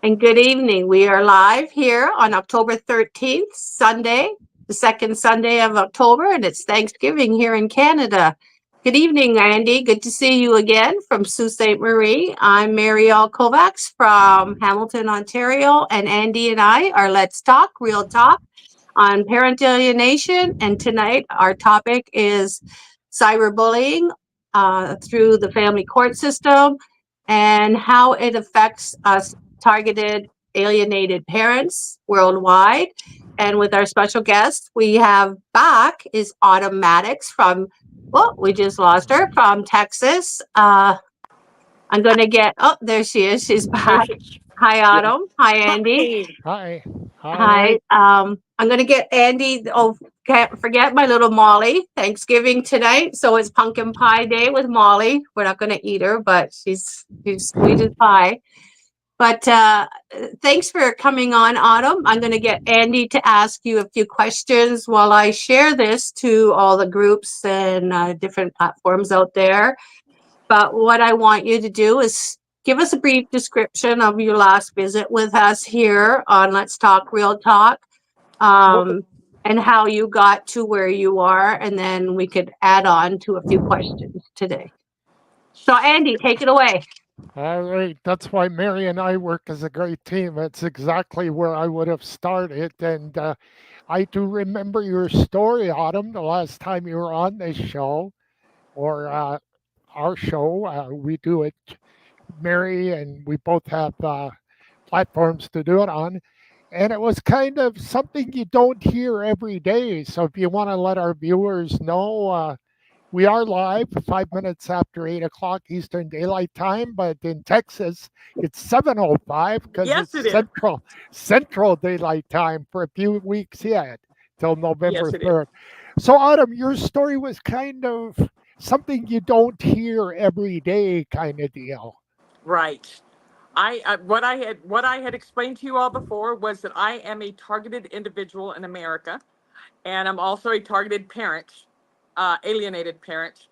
and good evening. We are live here on October 13th, Sunday, the second Sunday of October, and it's Thanksgiving here in Canada. Good evening, Andy. Good to see you again from Sault Ste. Marie. I'm Mary Auld-Kovacs from Hamilton, Ontario, and Andy and I are Let's Talk, Real Talk on Parental Alienation. And tonight our topic is cyberbullying through the family court system and how it affects us targeted alienated parents worldwide. And with our special guest we have back is Autumn Mattox from, well, we just lost her, from Texas. I'm going to get, oh, there she is. She's back. Hi, Autumn. Hi, Andy. Hi. Hi, Hi. Mary. I'm going to get Andy. Oh, can't forget my little Molly. Thanksgiving tonight. So it's pumpkin pie day with Molly. We're not going to eat her, but she's sweet as pie. But thanks for coming on, Autumn. I'm going to get Andy to ask you a few questions while I share this to all the groups and different platforms out there. But what I want you to do is give us a brief description of your last visit with us here on Let's Talk Real Talk, Well, and how you got to where you are. And then we could add on to a few questions today. So, Andy, take it away. all right. That's why Mary and I work as a great team. It's exactly where I would have started. And I do remember your story, Autumn, the last time you were on this show or our show. We do it, Mary, and we both have platforms to do it on. And it was kind of something you don't hear every day. So if you want to let our viewers know, we are live 5 minutes after 8 o'clock Eastern Daylight Time, but in Texas it's 7:05 because Yes, it's it is. Central Daylight Time for a few weeks yet till November Yes, it is. 3rd. So Autumn, your story was kind of something you don't hear every day kind of deal. Right. What I had explained to you all before was that I am a targeted individual in America, and I'm also a targeted parent, alienated parent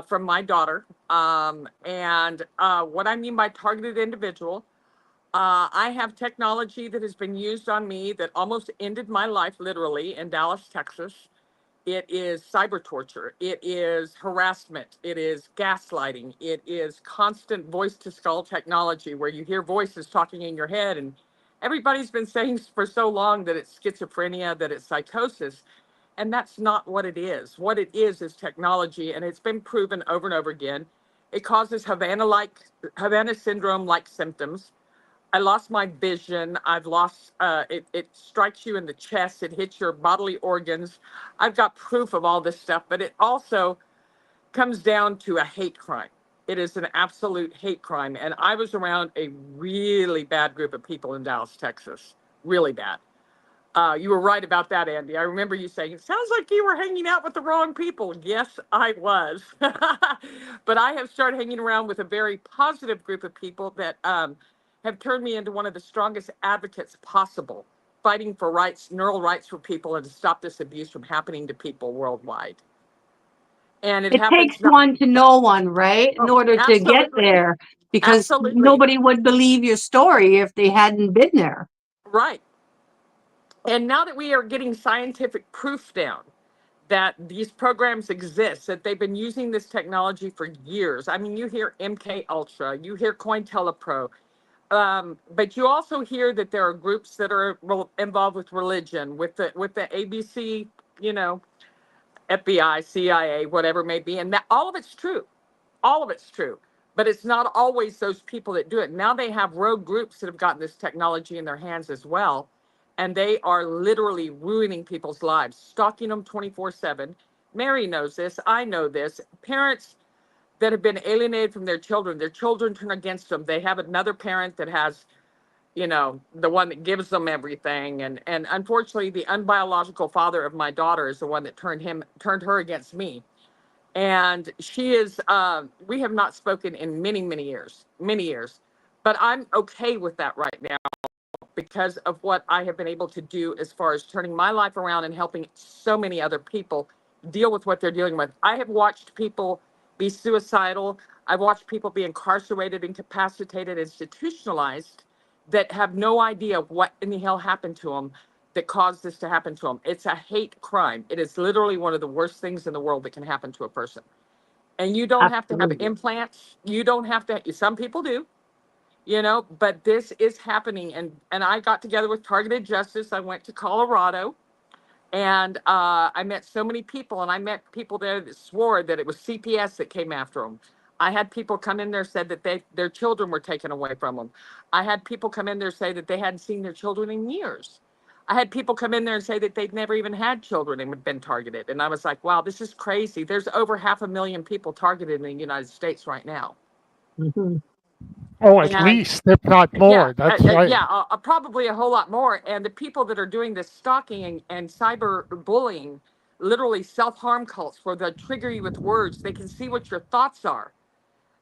from my daughter. And what I mean by targeted individual, I have technology that has been used on me that almost ended my life literally in Dallas, Texas. It is cyber torture. It is harassment. It is gaslighting. It is constant voice to skull technology where you hear voices talking in your head. And everybody's been saying for so long that it's schizophrenia, that it's psychosis. And that's not what it is. What it is technology. And it's been proven over and over again. It causes Havana syndrome like symptoms. I lost my vision. I've lost, it strikes you in the chest. It hits your bodily organs. I've got proof of all this stuff, but it also comes down to a hate crime. It is an absolute hate crime. And I was around a really bad group of people in Dallas, Texas. Really bad. You were right about that, Andy. I remember you saying, it sounds like you were hanging out with the wrong people. Yes, I was. But I have started hanging around with a very positive group of people that have turned me into one of the strongest advocates possible, fighting for rights, neural rights for people, and to stop this abuse from happening to people worldwide. And it It takes happens not, one to know one, right? In oh, order to get absolutely. there, because Absolutely. nobody would believe your story if they hadn't been there. Right. And now that we are getting scientific proof down that these programs exist, that they've been using this technology for years. I mean, you hear MK Ultra, you hear COINTELPRO, but you also hear that there are groups that are involved with religion, with the ABC, you know, FBI, CIA, whatever it may be, and that all of it's true, all of it's true. But it's not always those people that do it. Now they have rogue groups that have gotten this technology in their hands as well, and they are literally ruining people's lives, stalking them 24/7. Mary knows this. I know this. Parents that have been alienated from their children turn against them. They have another parent that has, the one that gives them everything. And unfortunately, the unbiological father of my daughter is the one that turned her against me. And she is, we have not spoken in many years. But I'm okay with that right now because of what I have been able to do as far as turning my life around and helping so many other people deal with what they're dealing with. I have watched people be suicidal. I've watched people be incarcerated, incapacitated, institutionalized that have no idea what in the hell happened to them that caused this to happen to them. It's a hate crime. It is literally one of the worst things in the world that can happen to a person. And you don't have to have Absolutely. implants. You don't have to, some people do, but this is happening. And I got together with Targeted Justice. I went to Colorado, and I met so many people, and I met people there that swore that it was CPS that came after them. I had people come in there said that their children were taken away from them. I had people come in there say that they hadn't seen their children in years. I had people come in there and say that they'd never even had children and had been targeted. And I was like, wow, this is crazy. There's over 500,000 people targeted in the United States right now. Mhm. Oh, at And least, if not more. That's right. yeah, probably a whole lot more. And the people that are doing this stalking and cyber bullying, literally self-harm cults where they'll trigger you with words. They can see what your thoughts are.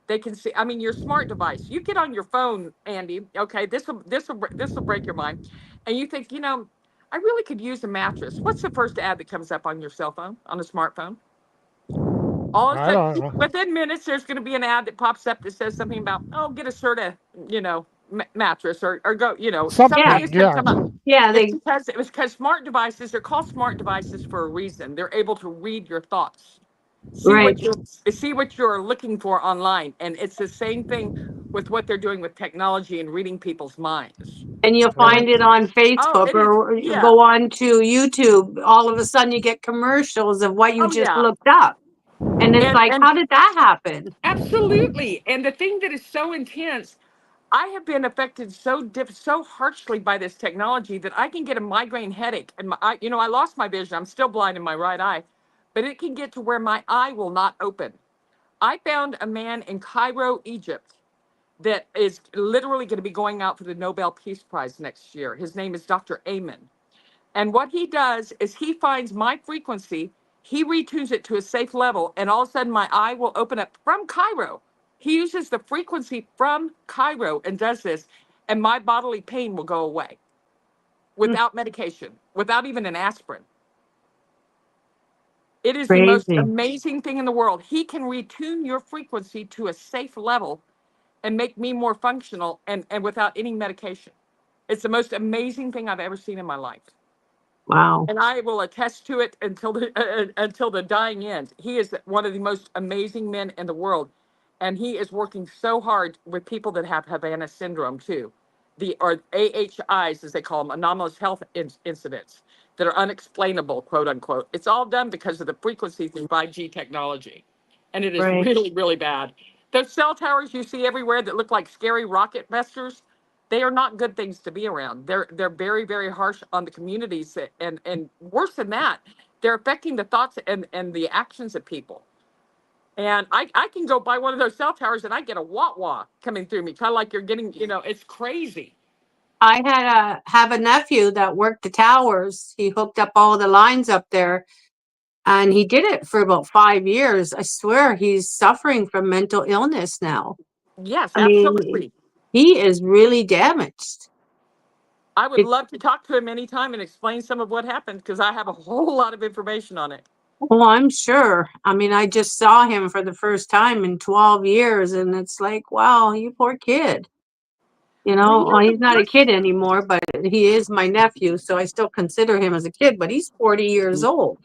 They can see, I mean, your smart device. You get on your phone, Andy, okay, this will break your mind. And you think, I really could use a mattress. What's the first ad that comes up on your cell phone, on a smartphone? All of a I don't sudden, know. within minutes, there's going to be an ad that pops up that says something about, oh, get a Serta, mattress, or go, something Something, is going to yeah. come up. Yeah, It was because smart devices, they're called smart devices for a reason. They're able to read your thoughts, right. see what you're looking for online. And it's the same thing with what they're doing with technology and reading people's minds. And you'll Right. find it on Oh, Facebook, it is. or you Yeah. go on to YouTube. All of a sudden you get commercials of what you Oh, just yeah. looked up. And it's like, And how did that happen? absolutely. And the thing that is so intense, I have been affected so harshly by this technology that I can get a migraine headache. And I lost my vision. I'm still blind in my right eye, but it can get to where my eye will not open. I found a man in Cairo, Egypt, that is literally going to be going out for the Nobel Peace Prize next year. His name is Dr. Amen. And what he does is he finds my frequency, he retunes it to a safe level, and all of a sudden my eye will open up from Cairo. He uses the frequency from Cairo and does this, and my bodily pain will go away Mm, without medication, without even an aspirin. It is the most crazy. amazing thing in the world. He can retune your frequency to a safe level and make me more functional and without any medication. It's the most amazing thing I've ever seen in my life. Wow. And I will attest to it until the dying end. He is one of the most amazing men in the world, and he is working so hard with people that have Havana syndrome too, or AHIs as they call them, anomalous health incidents that are unexplainable, quote unquote. It's all done because of the frequency through 5G technology, and it is Right. really, really bad. Those cell towers you see everywhere that look like scary rocket busters, they are not good things to be around. They're very, very harsh on the communities, and worse than that, they're affecting the thoughts and the actions of people. And I can go by one of those cell towers and I get a wah-wah coming through me, kind of like you're getting, it's crazy. I have a nephew that worked the towers. He hooked up all the lines up there, and he did it for about 5 years. I swear he's suffering from mental illness now. Yes, I mean, absolutely. he is really damaged. I would It, love to talk to him anytime and explain some of what happened because I have a whole lot of information on it. oh, I'm sure. I mean, I just saw him for the first time in 12 years, and it's like, wow, you poor kid. Well, you know Well, the he's not a kid worst. anymore, but he is my nephew, so I still consider him as a kid, but he's 40 years old.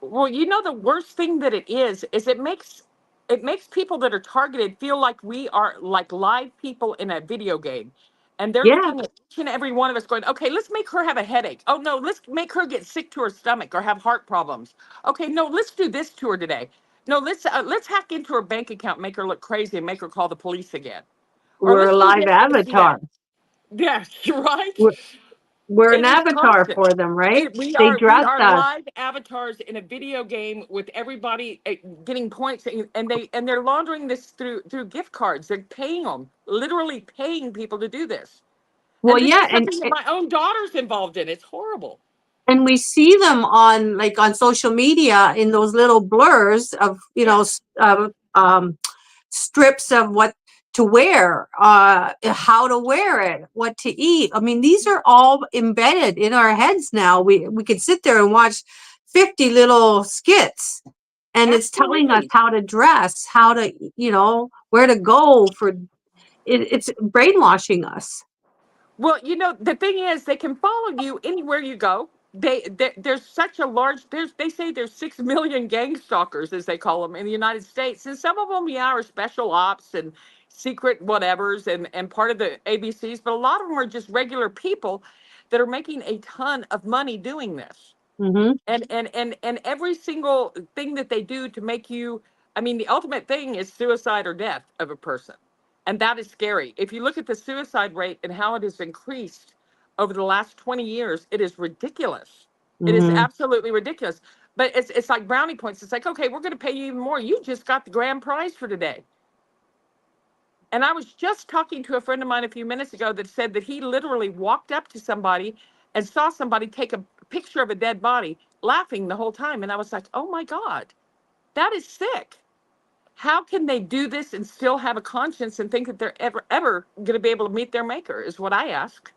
Well, the worst thing that it is it makes people that are targeted feel like we are like live people in a video game. And they're Yeah, looking at each and every one of us going, okay, let's make her have a headache. Oh no, let's make her get sick to her stomach or have heart problems. Okay, no, let's do this to her today. No, let's hack into her bank account, make her look crazy and make her call the police again. Or we're a let's do live this, this, avatar. that. Yes, you're right. We're, we're an It is avatar constant. for them, right? We They are we dress are us. live avatars in a video game with everybody getting points, and they're laundering this through gift cards. They're paying them, literally paying people to do this. Well, And this yeah, is something that my own daughter's involved in. It's horrible. and we see them on social media in those little blurs of Yes, strips of what to wear, how to wear it, what to eat. I mean, these are all embedded in our heads now. We could sit there and watch 50 little skits, and it's telling us absolutely. how to dress, where to go for it. It's brainwashing us. Well, the thing is, they can follow you anywhere you go. There's such a large, they say there's 6 million gang stalkers, as they call them, in the United States. And some of them, yeah, are special ops and secret whatevers and part of the ABCs, but a lot of them are just regular people that are making a ton of money doing this. Mm-hmm. And every single thing that they do to make you, I mean, the ultimate thing is suicide or death of a person. And that is scary. If you look at the suicide rate and how it has increased over the last 20 years, it is ridiculous. It is Mm-hmm. absolutely ridiculous. But it's like brownie points. It's like, okay, we're going to pay you even more. You just got the grand prize for today. And I was just talking to a friend of mine a few minutes ago that said that he literally walked up to somebody and saw somebody take a picture of a dead body, laughing the whole time. And I was like, oh my God, that is sick. How can they do this and still have a conscience and think that they're ever going to be able to meet their maker, is what I ask.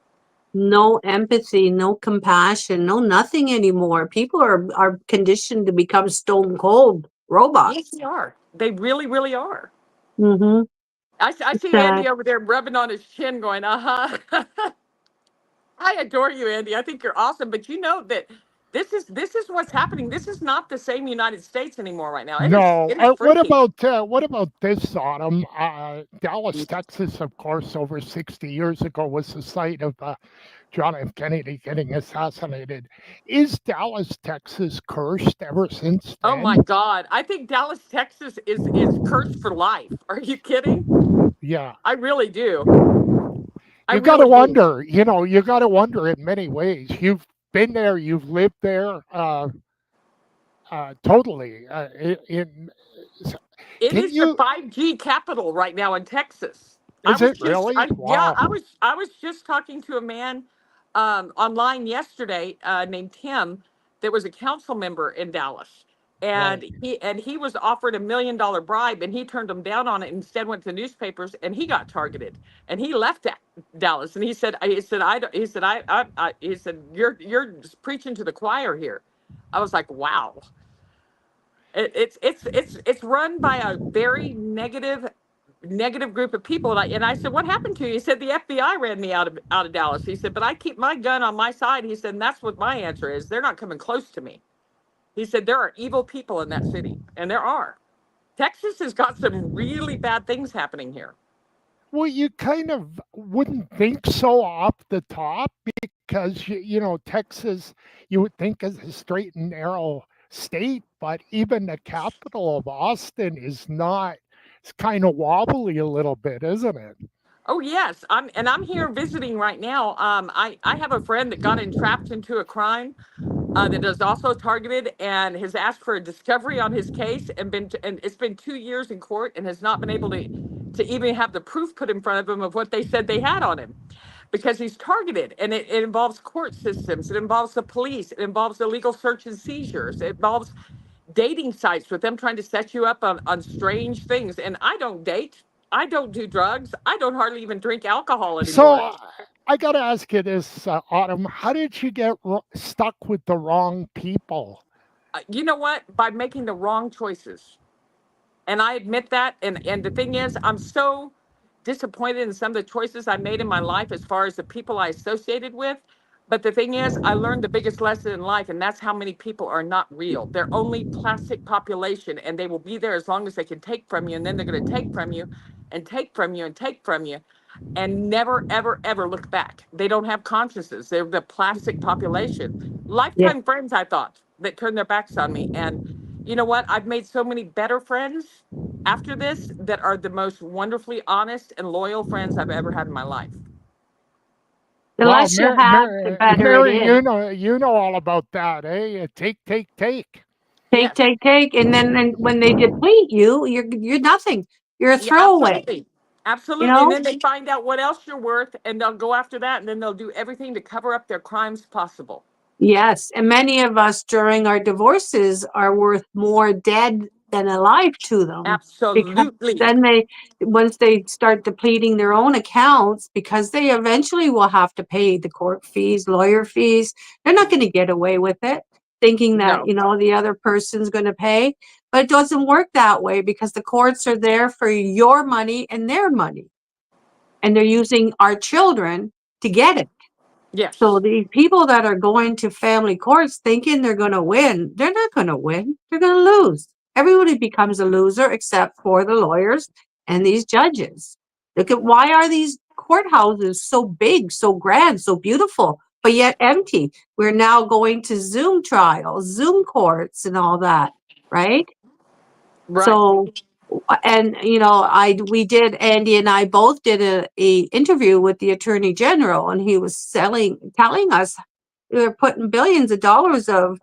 No empathy, no compassion, no nothing anymore. People are conditioned to become stone cold Yes, robots. they are. They really, really are. Mm-hmm. I see Sad. Andy over there rubbing on his chin going, uh-huh. I adore you, Andy. I think you're awesome. But you know that this is what's happening. This is not the same United States anymore right now. It is No. it is freaky. What about this, Autumn? Dallas, Texas, of course, over 60 years ago was the site of John F. Kennedy getting assassinated. Is Dallas, Texas cursed ever since Oh then? my God. I think Dallas, Texas is cursed for life. Are you kidding? Yeah. I really do. I You got to really do. wonder, you got to wonder in many ways. You've been there, you've lived there, totally. It Can is the you, 5G capital right now in Texas. is it really? Yeah, Wow. I was just talking to a man online yesterday named Tim that was a council member in Dallas. And Right. he was offered $1 million bribe and he turned him down on it, instead went to newspapers and he got targeted and he left Dallas. And he said, you're preaching to the choir here. I was like, wow. It's run by a very negative group of people. And I said, what happened to you? He said, the FBI ran me out of Dallas. He said, but I keep my gun on my side. He said, and that's what my answer is. They're not coming close to me. He said, there are evil people in that city, and there are. Texas has got some really bad things happening here. Well, you kind of wouldn't think so off the top because, Texas, you would think is a straight and narrow state, but even the capital of Austin is not. It's kind of wobbly a little bit, isn't it? Oh yes, I'm here visiting right now. I have a friend that got entrapped into a crime that is also targeted and has asked for a discovery on his case and it's been 2 years in court and has not been able to even have the proof put in front of him of what they said they had on him, because he's targeted. And it involves court systems, it involves the police, it involves illegal search and seizures, it involves dating sites with them trying to set you up on strange things. And I don't date, I don't do drugs, I don't hardly even drink alcohol anymore. So I got to ask you this, Autumn. How did you get stuck with the wrong people? You know what? By making the wrong choices. And I admit that. And the thing is, I'm so disappointed in some of the choices I made in my life as far as the people I associated with. But the thing is, I learned the biggest lesson in life, and that's how many people are not real. They're only plastic population, and they will be there as long as they can take from you, and then they're going to take from you and take from you and take from you and never, ever, ever look back. They don't have consciences. They're the plastic population. Yeah. Lifetime friends, I thought, that turned their backs on me. And you know what? I've made so many better friends after this that are the most wonderfully honest and loyal friends I've ever had in my life. The Wow, less you have, the better it Mary, is. you know all about that, eh? Take, take, take. Take, Yes. take, and then when they deplete you, you're nothing. You're a Yeah, throwaway. absolutely. You Absolutely. And know. then they find out what else you're worth and they'll go after that and then they'll do everything to cover up their crimes possible. Yes, and many of us during our divorces are worth more dead than alive to them, because Absolutely. then once they start depleting their own accounts, because they eventually will have to pay the court fees, lawyer fees, they're not going to get away with it, thinking that, No. the other person's going to pay. But it doesn't work that way, because the courts are there for your money and their money. And they're using our children to get it. Yes. So the people that are going to family courts thinking they're going to win, they're not going to win. They're going to lose. Everybody becomes a loser except for the lawyers and these judges. Look at, why are these courthouses so big, so grand, so beautiful, but yet empty? We're now going to Zoom trials, Zoom courts and all that, right? Right. So, and we did, Andy and I both did a interview with the Attorney General, and he was telling us they're putting billions of dollars of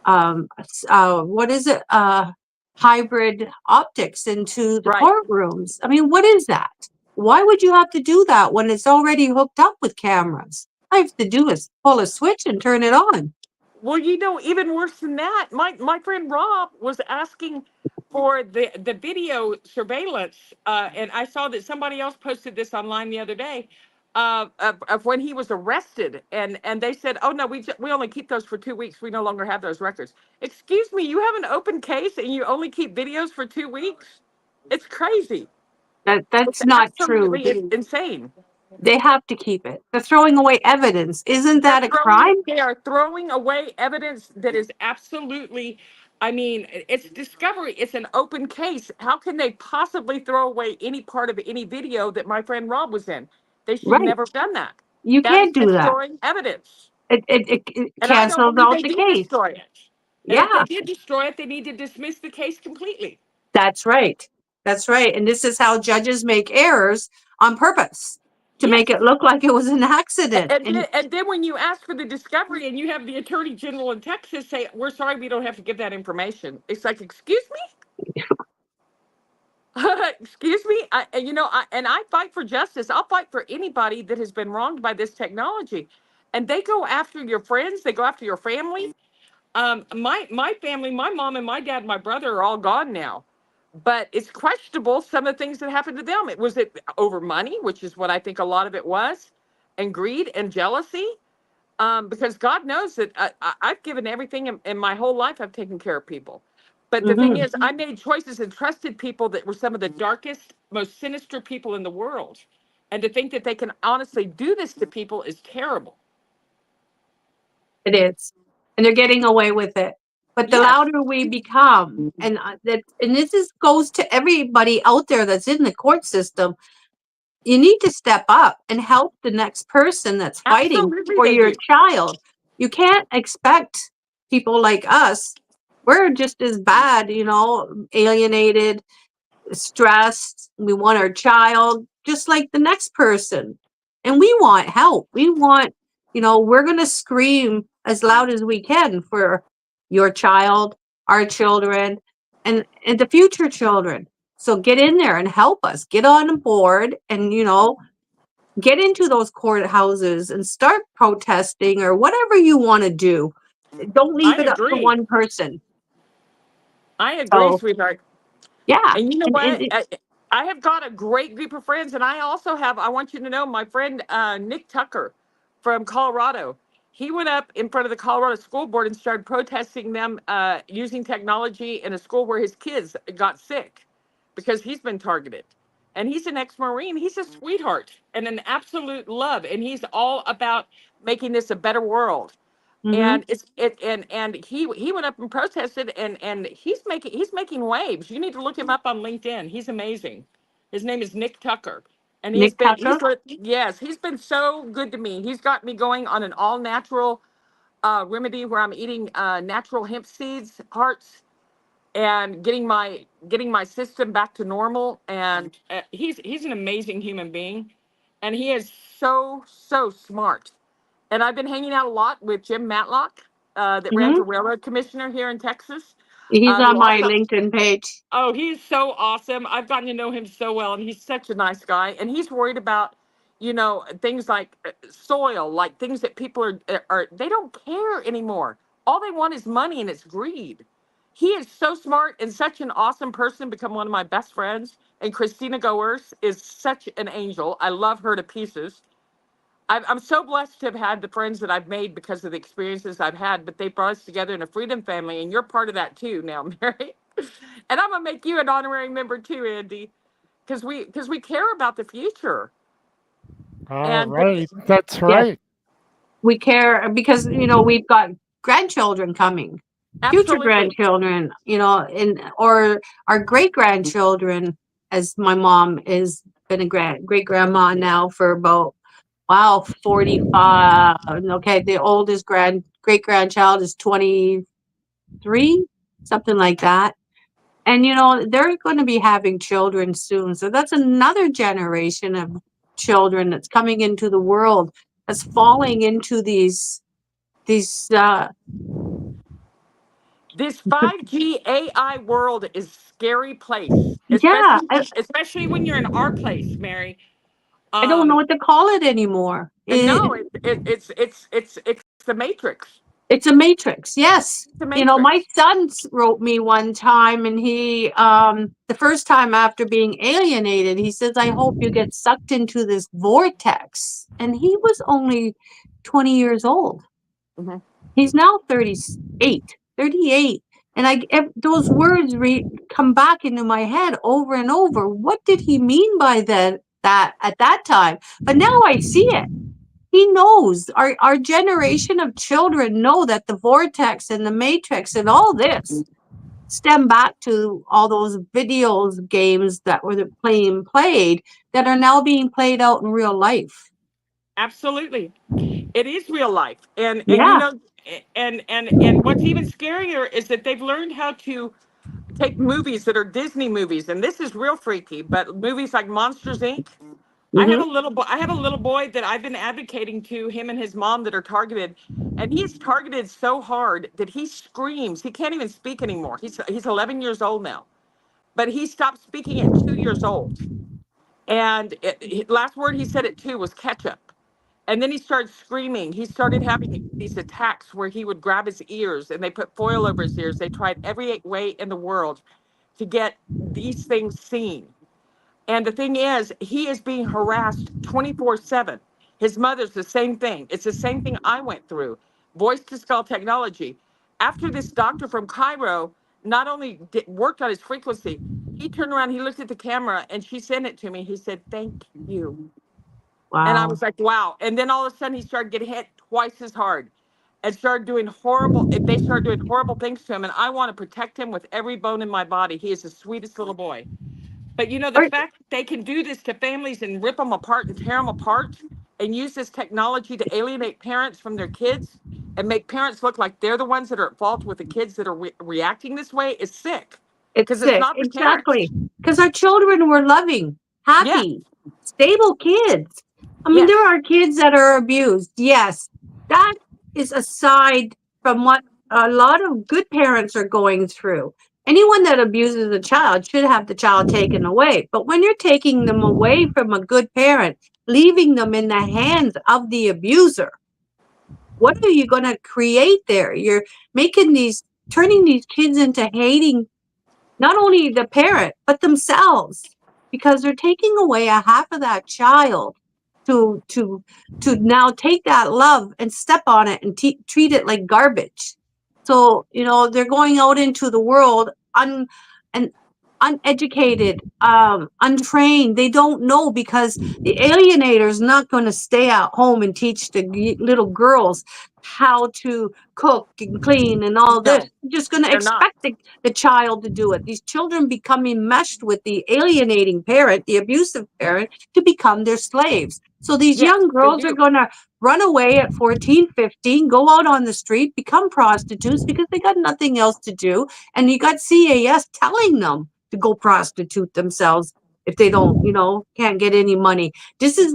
what is it, hybrid optics into the Right. courtrooms. I mean, what is that? Why would you have to do that when it's already hooked up with cameras? All I have to do is pull a switch and turn it on. Well, even worse than that, my friend Rob was asking for the video surveillance, and I saw that somebody else posted this online the other day, of when he was arrested, and they said, "Oh no, we only keep those for 2 weeks. We no longer have those records." Excuse me, you have an open case and you only keep videos for 2 weeks? It's crazy. It's That's not true. absolutely insane. They have to keep it. They're throwing away evidence. Isn't They're that a crime? they are throwing away evidence that is absolutely, I mean, it's discovery. It's an open case. How can they possibly throw away any part of any video that my friend Rob was in? They should Right. never have done that. You That is can't do that. destroying evidence. It And I don't cancels believe out they the did case. destroy it. And if they Yeah, did destroy it, they need to dismiss the case completely. that's right. That's right. And this is how judges make errors on purpose, to Yes. make it look like it was an accident. And then when you ask for the discovery and you have the Attorney General in Texas say, "We're sorry, we don't have to give that information." It's like, excuse me? Excuse me? I fight for justice. I'll fight for anybody that has been wronged by this technology. And they go after your friends. They go after your family. My family, my mom and my dad and my brother are all gone now. But it's questionable some of the things that happened to them. It over money, which is what I think a lot of it was, and greed and jealousy. Because God knows that I've given everything in my whole life. I've taken care of people. But the thing Mhm. is, I made choices and trusted people that were some of the darkest, most sinister people in the world. And to think that they can honestly do this to people is terrible. It is. And they're getting away with it. But the Yes, louder we become, and goes to everybody out there that's in the court system, you need to step up and help the next person that's fighting absolutely for they your do. child. You can't expect people like us. We're just as bad, alienated, stressed. We want our child just like the next person. And we want help. We're going to scream as loud as we can for your child, our children, and the future children. So get in there and help us. Get on board and, get into those courthouses and start protesting or whatever you want to do. Don't I leave it up to agree. one person. I agree, So, sweetheart. yeah. And you know And what? I have got a great group of friends, and I want you to know, my friend Nick Tucker from Colorado. He went up in front of the Colorado School Board and started protesting them using technology in a school where his kids got sick because he's been targeted. And he's an ex-Marine. He's a sweetheart and an absolute love, and he's all about making this a better world. mhm. And he went up and protested, and he's making waves. You need to look him up on LinkedIn. He's amazing. His name is Nick Tucker, and Nick Tucker. he's been so good to me. He's got me going on an all natural remedy where I'm eating natural hemp seeds, hearts, and getting my system back to normal. And he's an amazing human being, and he is so smart. And I've been hanging out a lot with Jim Matlock, that ran Mhm. for railroad commissioner here in Texas, He's who on my also, LinkedIn page. oh, he's so awesome. I've gotten to know him so well, and he's such a nice guy. And he's worried about, things like soil, like things that people they don't care anymore. All they want is money, and it's greed. He is so smart and such an awesome person, become one of my best friends. And Christina Goers is such an angel. I love her to pieces. I'm so blessed to have had the friends that I've made because of the experiences I've had, but they brought us together in a freedom family, and you're part of that too now, Mary. And I'm gonna make you an honorary member too, Andy, because we care about the future. All And right. That's Yes, right. we care because, we've got grandchildren coming, future absolutely. grandchildren, or our great grandchildren, as my mom is been a great grandma now for about, wow, 45. Okay, the oldest great grandchild is 23, something like that. And they're going to be having children soon. So that's another generation of children that's coming into the world, that's falling into these This 5G AI world is a scary place, yeah, especially when you're in our place, Mary. I don't know Um, what to call it anymore. and no, it's the Matrix. It's a matrix. Yes. It's the My Matrix. son wrote me one time, and he, the first time after being alienated, he says, I hope you get sucked into this vortex. And he was only 20 years old. Mhm. He's now 38. And those words come back into my head over and over. What did he mean by that at that time? But now I see it. He knows, our generation of children know that the vortex and the matrix and all this stem back to all those videos games that were played that are now being played out in real life. Absolutely. It is real life. And Yeah. and what's even scarier is that they've learned how to take movies that are Disney movies, and this is real freaky, but movies like Monsters Inc. Hmm. I have a little boy that I've been advocating to him and his mom that are targeted, and he's targeted so hard that he screams. He can't even speak anymore. He's 11 years old now, but he stopped speaking at 2 years old. And last word he said at 2 was ketchup. And then he started screaming. He started having these attacks where he would grab his ears and they put foil over his ears. They tried every way in the world to get these things seen. And the thing is, he is being harassed 24/7. His mother's the same thing. It's the same thing I went through. Voice to skull technology. After this doctor from Cairo not only worked on his frequency, he turned around, he looked at the camera, and she sent it to me. He said, "Thank you." And I Wow. was like, wow. And then all of a sudden he started getting hit twice as hard and started doing horrible, they started doing horrible things to him. And I want to protect him with every bone in my body. He is the sweetest little boy. But the Or fact that they can do this to families and rip them apart and tear them apart and use this technology to alienate parents from their kids and make parents look like they're the ones that are at fault with the kids that are reacting this way is sick it's because it's sick. not the parents. Exactly. Because our children were loving, Yes, happy, stable kids. I mean, there yes, are kids that are abused. Yes. That is aside from what a lot of good parents are going through. Anyone that abuses a child should have the child taken away. But when you're taking them away from a good parent, leaving them in the hands of the abuser, what are you going to create there? You're turning these kids into hating not only the parent but themselves, because they're taking away a half of that child to to to now take that love and step on it and treat it like garbage. So they're going out into the world and uneducated, untrained. They don't know, because the alienator is not going to stay at home and teach the little girls how to cook and clean and all this. no, They're just going to they're not. expect the child to do it. These children become enmeshed with the alienating parent, the abusive parent, to become their slaves. So these Yes, young they girls are do. going to run away at 14, 15, go out on the street, become prostitutes because they got nothing else to do. And you got CAS telling them to go prostitute themselves if they don't, can't get any money. This is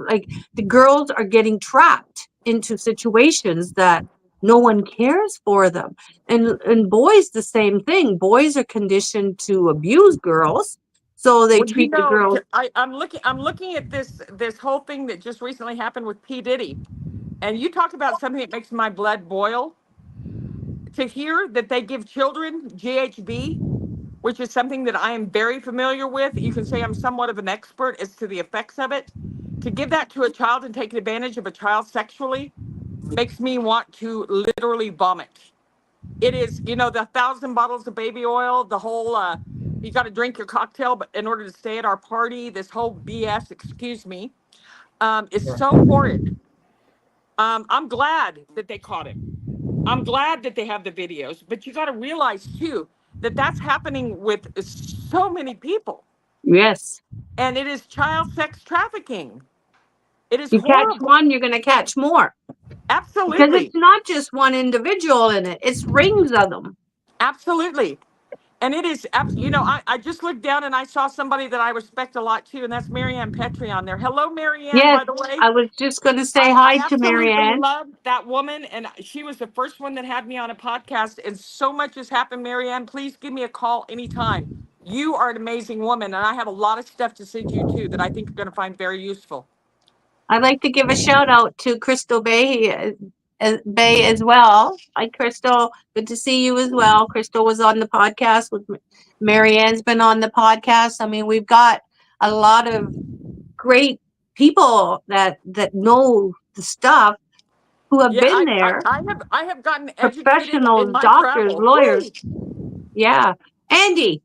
like the girls are getting trapped into situations that no one cares for them. And boys, the same thing. Boys are conditioned to abuse girls, so they Well, treat the girls. I'm looking at this whole thing that just recently happened with P. Diddy. And you talk about something that makes my blood boil. To hear that they give children GHB, which is something that I am very familiar with. You can say I'm somewhat of an expert as to the effects of it. To give that to a child and take advantage of a child sexually makes me want to literally vomit. It is, the 1,000 bottles of baby oil, the whole, you got to drink your cocktail but in order to stay at our party, this whole BS, excuse me. is so horrid. I'm glad that they caught him. I'm glad that they have the videos, but you got to realize too that that's happening with so many people, Yes. and it is child sex trafficking. It is You catch horrible. one, you're going to catch more. Because Absolutely. it's not just one individual in it, it's rings of them. Absolutely. And it is, I just looked down and I saw somebody that I respect a lot too, and that's Mary Petrie on there. Hello, Mary Yes, by the way. I was just going to say I hi to absolutely Marianne. love that woman, and she was the first one that had me on a podcast, and so much has happened, Marianne. Please give me a call anytime. You are an amazing woman, and I have a lot of stuff to send you too that I think you're going to find very useful. I'd like to give a shout out to Crystal Bay as well. Hi, Crystal. Good to see you as well. Crystal was on the podcast with Marianne's been on the podcast. I mean, we've got a lot of great people that know the stuff who have Yeah, been there. I have gotten educated in Professionals, my doctors, travel. lawyers. Woo! Yeah. Andy.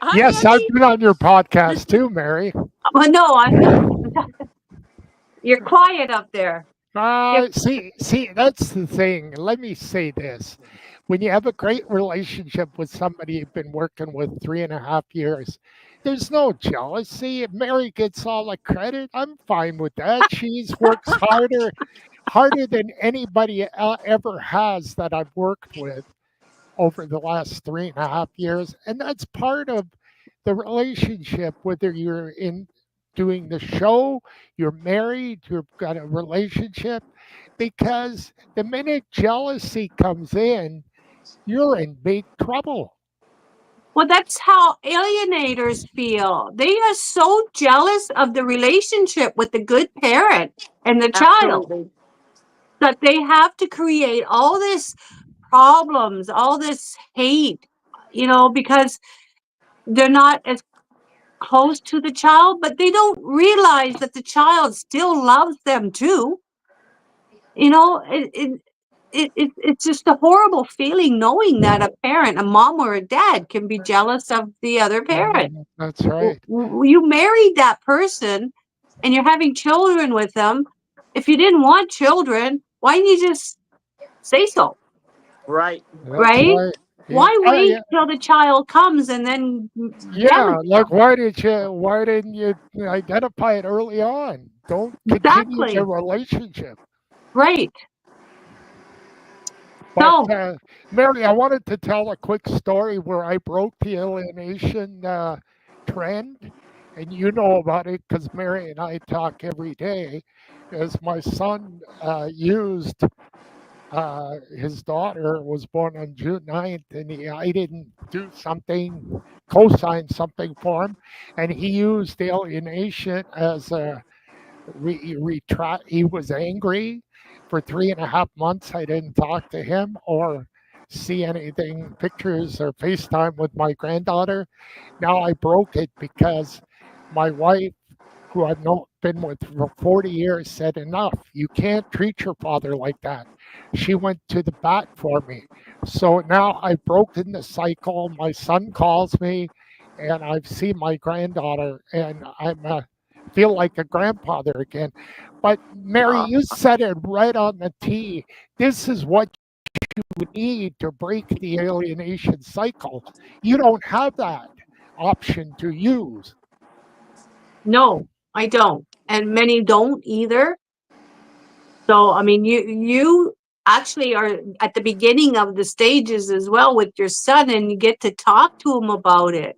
Hi, Yes, Andy. I've been on your podcast too, Mary. Well, no, you're quiet up there. See, that's the thing. Let me say this. When you have a great relationship with somebody you've been working with 3.5 years, there's no jealousy. If Mary gets all the credit, I'm fine with that. She's works harder than anybody ever has that I've worked with over the last 3.5 years. And that's part of the relationship, whether you're in doing the show, you're married, you've got a relationship, because the minute jealousy comes in, you're in big trouble. Well, that's how alienators feel. They are so jealous of the relationship with the good parent and the child Absolutely. that they have to create all this problems, all this hate, because they're not as close to the child, but they don't realize that the child still loves them too. It's just a horrible feeling knowing that a parent, a mom or a dad, can be jealous of the other parent. That's right. You married that person and you're having children with them. If you didn't want children, why didn't you just say so? Right. That's Right? right. Why Yeah, wait till the child comes and then yeah, damage like them? why didn't you identify it early on? Don't continue Exactly. the relationship. Right. But So, Mary, I wanted to tell a quick story where I broke the alienation trend, and you know about it because Mary and I talk every day. As my son used his daughter was born on June 9th, and I didn't do something, co-sign something for him, and he used alienation as a retract. He was angry for 3.5 months. I didn't talk to him or see anything, pictures or FaceTime with my granddaughter. Now I broke it because my wife, who I've been with for 40 years, said, enough. You can't treat your father like that. She went to the bat for me. So now I've broken the cycle. My son calls me and I've seen my granddaughter and feel like a grandfather again. But Mary, you said it right on the tee. This is what you need to break the alienation cycle. You don't have that option to use. no, I don't. And many don't either. So, I mean, you actually are at the beginning of the stages as well with your son, and you get to talk to him about it.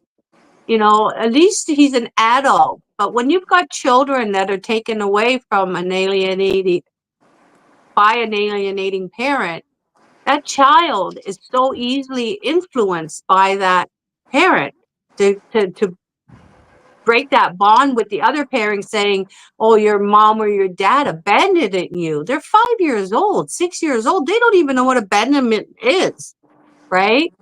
At least he's an adult. But when you've got children that are taken away from by an alienating parent, that child is so easily influenced by that parent to break that bond with the other parent, saying, oh, your mom or your dad abandoned you. They're 5 years old, 6 years old. They don't even know what abandonment is, right?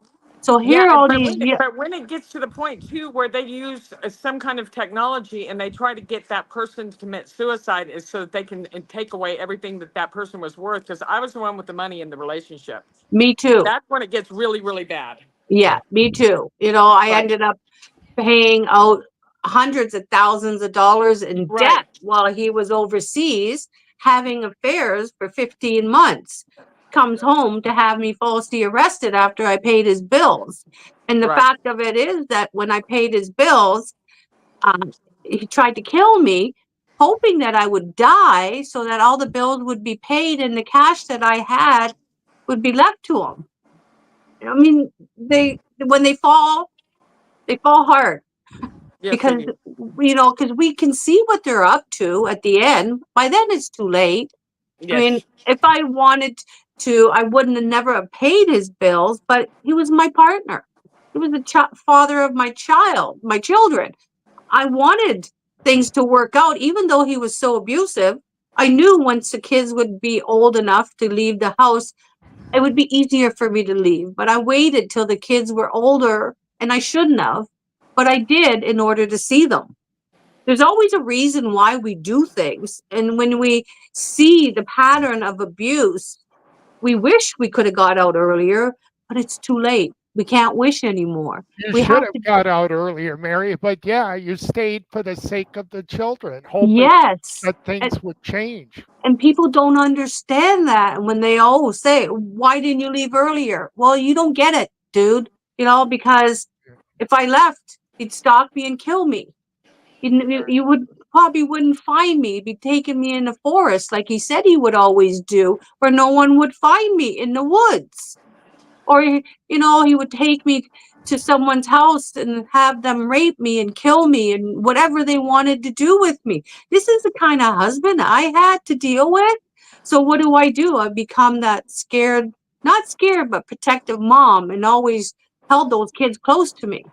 So Yeah, here all but these when it gets to the point too where they use some kind of technology and they try to get that person to commit suicide, is so that they can take away everything that person was worth. Because I was the one with the money in the relationship. me too. That's when it gets really, really bad. Yeah, me too. I But ended up paying out hundreds of thousands of dollars in Right. debt while he was overseas having affairs for 15 months. Comes home to have me falsely arrested after I paid his bills. And the Right. fact of it is that when I paid his bills, he tried to kill me, hoping that I would die so that all the bills would be paid and the cash that I had would be left to him. I mean, when they fall hard. Yes, Because, they do. because we can see what they're up to at the end. By then it's too late. I mean, Yes. if I wanted to, I wouldn't have never have paid his bills, but he was my partner. He was the father of my children. I wanted things to work out, even though he was so abusive. I knew once the kids would be old enough to leave the house, it would be easier for me to leave. But I waited till the kids were older, and I shouldn't have, but I did in order to see them. There's always a reason why we do things. And when we see the pattern of abuse, we wish we could have got out earlier, but it's too late. We can't wish anymore. You We should have have to. got out earlier, Mary, but yeah, you stayed for the sake of the children, hoping Yes. that things would change. And people don't understand that. And when they always say, why didn't you leave earlier? Well, you don't get it, dude. Because if I left, he'd stalk me and kill me. You would probably wouldn't find me. He'd be taking me in the forest like he said he would always do, where no one would find me in the woods. Or, he would take me to someone's house and have them rape me and kill me and whatever they wanted to do with me. This is the kind of husband I had to deal with. So what do? I become that scared, not scared, but protective mom, and always held those kids close to me.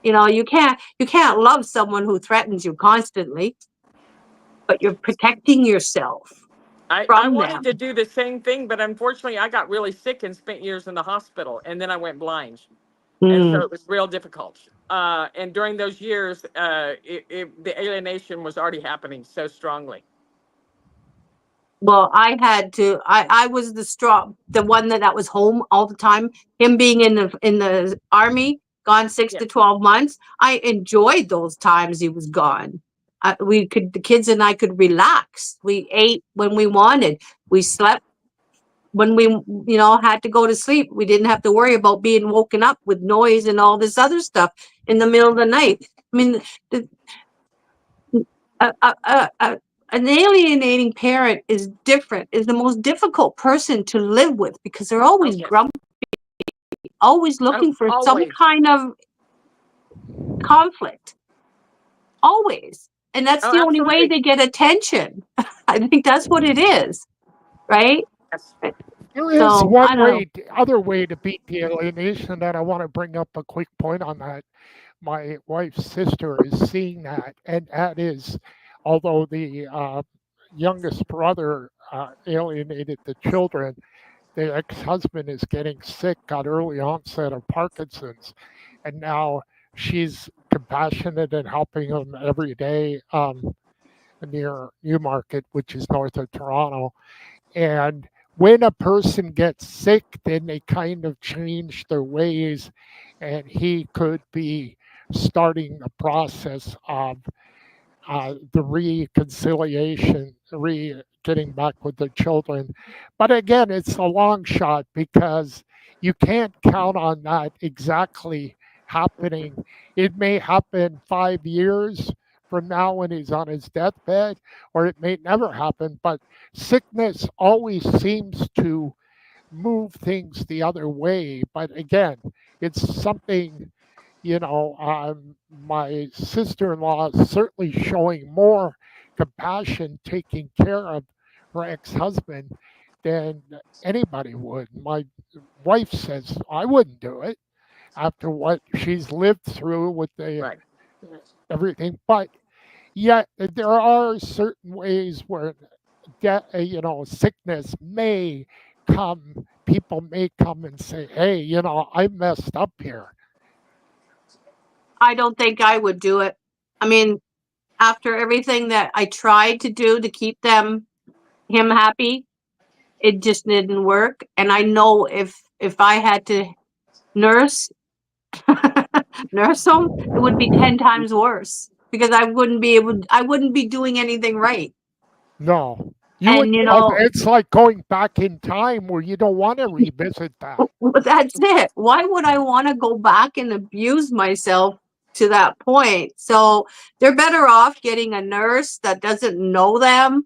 You can't love someone who threatens you constantly, but you're protecting yourself I from wanted to them. do the same thing, but unfortunately, I got really sick and spent years in the hospital, and then I went blind, and so it was real difficult. And during those years, the alienation was already happening so strongly. Well, I was the one that was home all the time. Him being in the army, gone 6 Yeah. to 12 months. I enjoyed those times he was gone. The kids and I could relax. We ate when we wanted. We slept when we, had to go to sleep. We didn't have to worry about being woken up with noise and all this other stuff in the middle of the night. I mean, an alienating parent is the most difficult person to live with, because they're always yes. grumpy, always looking for some always. kind of conflict. Always. And that's Oh, the only way absolutely. they get attention. I think that's what it is, right? Yes. There is So, I don't know. other way to beat the alienation, and I want to bring up a quick point on that. My wife's sister is seeing that, and that is, although the youngest brother alienated the children, the ex-husband is getting sick, got early onset of Parkinson's, and now she's compassionate and helping him every day near Newmarket, which is north of Toronto. And when a person gets sick, then they kind of change their ways, and he could be starting the process of the reconciliation, getting back with the children. But again, it's a long shot, because you can't count on that exactly happening. It may happen 5 years from now when he's on his deathbed, or it may never happen. But sickness always seems to move things the other way. But again, it's something, my sister-in-law is certainly showing more compassion, taking care of her ex-husband than anybody would. My wife says I wouldn't do it after what she's lived through with Right. everything. But yet there are certain ways where sickness may come. People may come and say, "Hey, I messed up here." I don't think I would do it. I mean, after everything that I tried to do to keep him happy, it just didn't work. And I know if I had to nurse nurse him, it would be 10 times worse, because I wouldn't be doing anything right. No. And It's like going back in time where you don't want to revisit that. but that's it. Why would I want to go back and abuse myself to that point? So they're better off getting a nurse that doesn't know them,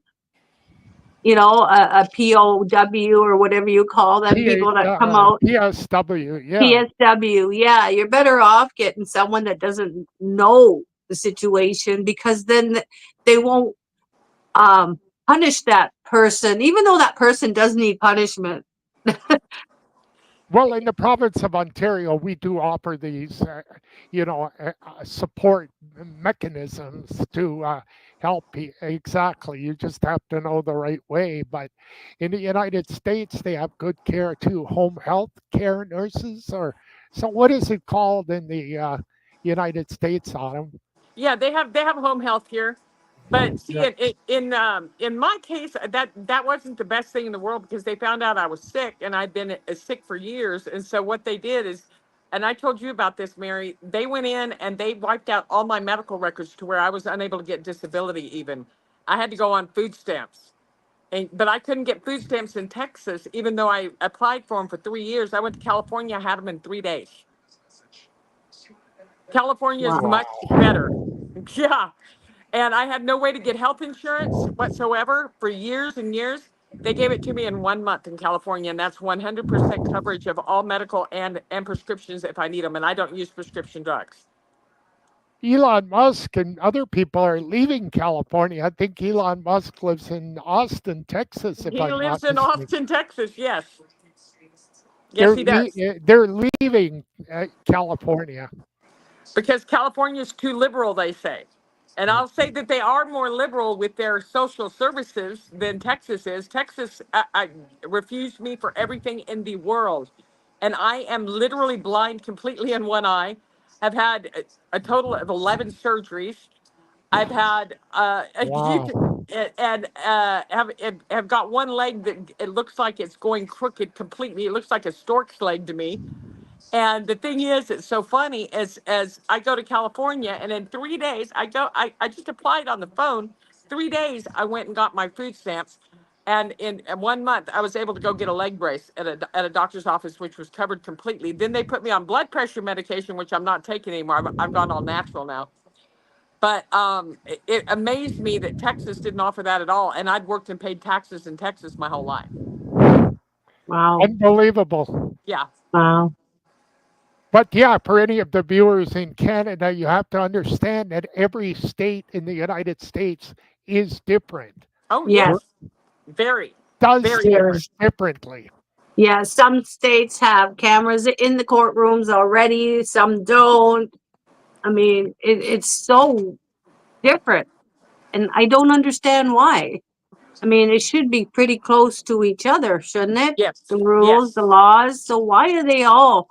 a POW or whatever you call them, people that come out. PSW, yeah. PSW, yeah. You're better off getting someone that doesn't know the situation, because then they won't punish that person, even though that person does need punishment. Well, in the province of Ontario, we do offer these, support mechanisms to help. Exactly. You just have to know the right way. But in the United States, they have good care too. Home health care nurses, or so. What is it called in the United States, Autumn? Yeah, they have home health here. But see, Yeah. in my case, that wasn't the best thing in the world, because they found out I was sick, and I'd been sick for years. And so what they did is, and I told you about this, Mary, they went in and they wiped out all my medical records to where I was unable to get disability even. I had to go on food stamps. But I couldn't get food stamps in Texas, even though I applied for them for 3 years. I went to California, I had them in 3 days. California is Wow. much better. Yeah. And I had no way to get health insurance whatsoever for years and years. They gave it to me in 1 month in California, and that's 100% coverage of all medical and prescriptions if I need them. And I don't use prescription drugs. Elon Musk and other people are leaving California. I think Elon Musk lives in Austin, Texas, if He I'm not lives in mistaken. Austin, Texas. Yes. Yes, he does. They're leaving California. Because California is too liberal, they say. And I'll say that they are more liberal with their social services than Texas is. Texas refused me for everything in the world. And I am literally blind completely in one eye. I've had a total of 11 surgeries. I've had, Wow. have got one leg that it looks like it's going crooked completely. It looks like a stork's leg to me. And the thing is, it's so funny, as I go to California, and in 3 days, I just applied on the phone. 3 days, I went and got my food stamps. And in 1 month, I was able to go get a leg brace at a doctor's office, which was covered completely. Then they put me on blood pressure medication, which I'm not taking anymore. I've gone all natural now. But it amazed me that Texas didn't offer that at all. And I'd worked and paid taxes in Texas my whole life. Wow. Unbelievable. Yeah. Wow. But yeah, for any of the viewers in Canada, you have to understand that every state in the United States is different. Oh, Yes. yes. Very. Does Very things differently. Yeah, some states have cameras in the courtrooms already, some don't. I mean, it's so different, and I don't understand why. I mean, it should be pretty close to each other, shouldn't it? Yes. The rules, Yes. the laws. So why are they all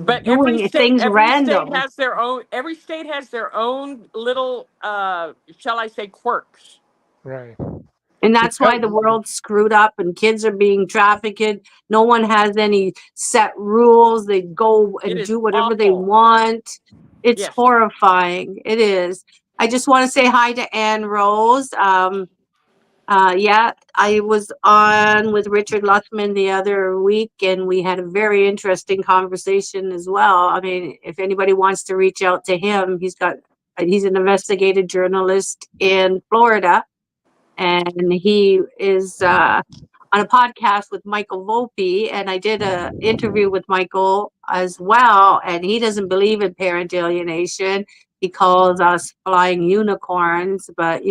But doing things every state random? has their own. Every state has their own little, shall I say, quirks. Right. And that's why Because, the world's screwed up and kids are being trafficked. No one has any set rules. They go It and is do whatever they awful. want. It's Yes. horrifying. It is. I just want to say hi to Ann Rose. Yeah, I was on with Richard Luthman the other week, and we had a very interesting conversation as well. I mean, if anybody wants to reach out to him, he's an investigative journalist in Florida, and he is on a podcast with Michael Volpe, and I did a interview with Michael as well, and he doesn't believe in parent alienation. He calls us flying unicorns, but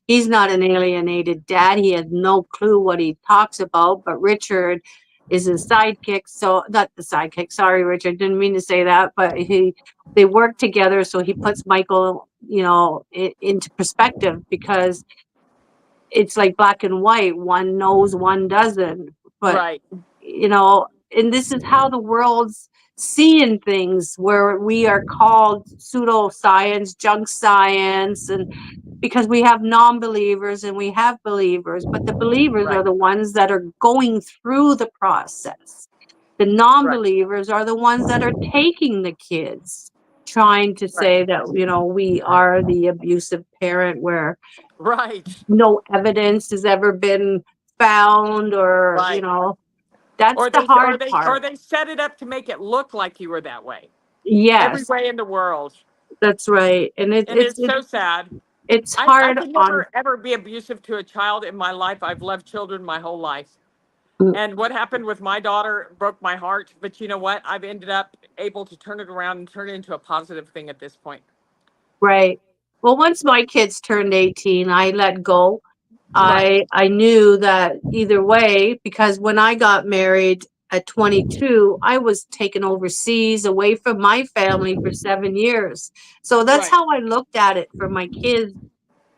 he's not an alienated dad. He has no clue what he talks about. But Richard is his sidekick, so not the sidekick. Sorry, Richard, didn't mean to say that, but they work together, so he puts Michael, into perspective, because it's like black and white. One knows, one doesn't. But Right. and this is how the world's seeing things, where we are called pseudoscience, junk science, and because we have non-believers and we have believers, but the believers are Right. the ones that are going through the process. The Right. non-believers are the ones that are taking the kids. trying to Right. say that, we are the abusive parent where Right. no evidence has ever been found, or, Right. that's Or the they or hard they or part. they set it up to make it look like you were that way. Every Yes, way in the world. that's right. And And it's so sad. it's I hard could on. never ever be abusive to a child in my life. I've loved children my whole life. Mm, And what happened with my daughter broke my heart. But you know what? I've ended up able to turn it around and turn it into a positive thing at this point. right. Well, once my kids turned 18, I let go. Right. I knew that either way, because when I got married at 22, I was taken overseas away from my family for 7 years. So that's Right. how I looked at it for my kids.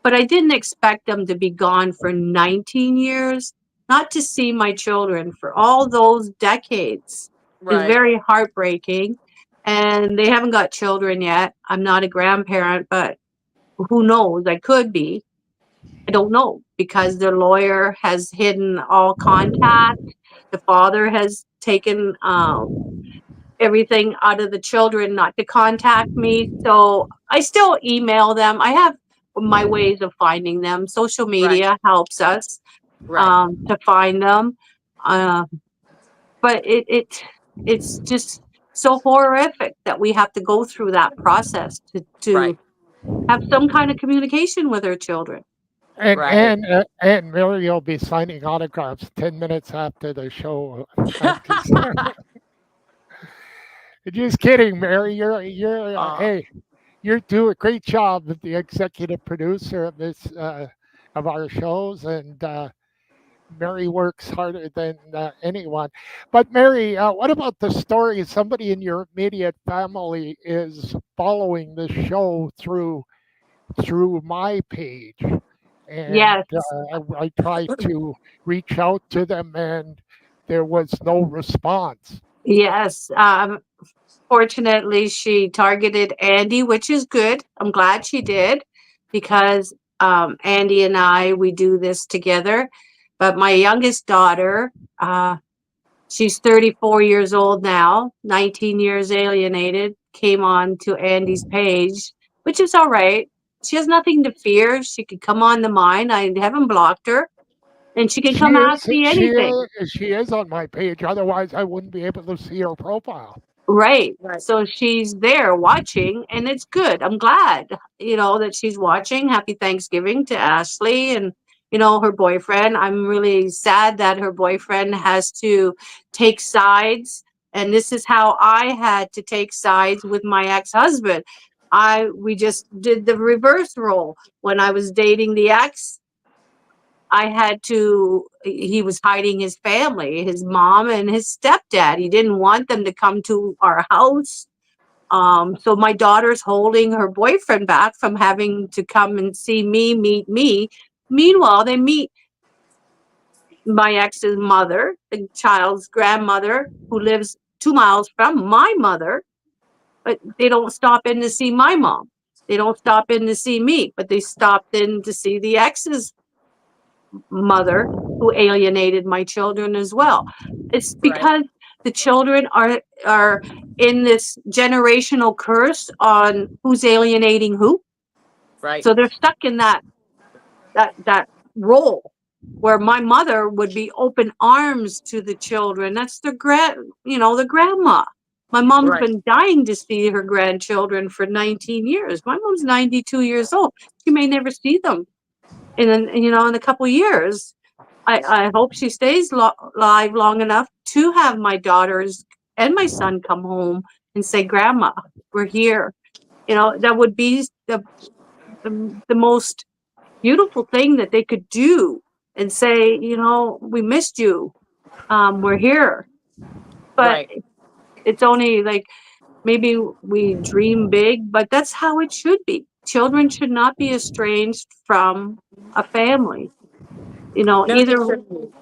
But I didn't expect them to be gone for 19 years, not to see my children for all those decades. Is Right. very heartbreaking. And they haven't got children yet. I'm not a grandparent, but who knows? I could be. I don't know, because the lawyer has hidden all contact. The father has taken everything out of the children not to contact me. So I still email them. I have my ways of finding them. Social Right. media helps us Right. to find them. Uh, but it's just so horrific that we have to go through that process to Right. have some kind of communication with our children. And Right. and Mary will be signing autographs 10 minutes after the show. Just kidding, Mary. You're uh, hey, you do a great job as the executive producer of this of our shows, and Mary works harder than anyone. But Mary, what about the story? Somebody in your immediate family is following the show through my page, and Yes. I tried to reach out to them, and there was no response. Yes. Fortunately, she targeted Andy, which is good. I'm glad she did, because Andy and we do this together. But my youngest daughter, she's 34 years old now, 19 years alienated, came on to Andy's page, which is all right. She has nothing to fear. She could come on the mine. I haven't blocked her, and she can She come ask is me anything. she is on my page. Otherwise, I wouldn't be able to see her profile. Right. right. So she's there watching, and it's good. I'm glad, that she's watching. Happy Thanksgiving to Ashley and, her boyfriend. I'm really sad that her boyfriend has to take sides. And this is how I had to take sides with my ex-husband. We just did the reverse role. When I was dating the ex, he was hiding his family, his mom and his stepdad. He didn't want them to come to our house. So my daughter's holding her boyfriend back from having to come and see me, meet me. Meanwhile, they meet my ex's mother, the child's grandmother, who lives 2 miles from my mother, but they don't stop in to see my mom. They don't stop in to see me, but they stopped in to see the ex's mother, who alienated my children as well. It's Right. because the children are in this generational curse on who's alienating who. Right. So they're stuck in that role where my mother would be open arms to the children. That's the grandma. My mom's Right. been dying to see her grandchildren for 19 years. My mom's 92 years old. She may never see them in a couple years. I hope she stays alive long enough to have my daughters and my son come home and say, "Grandma, we're here." That would be the most beautiful thing that they could do, and say, "We missed you. We're here." But Right. it's only like, maybe we dream big, but that's how it should be. Children should not be estranged from a family. No, they Either. shouldn't be.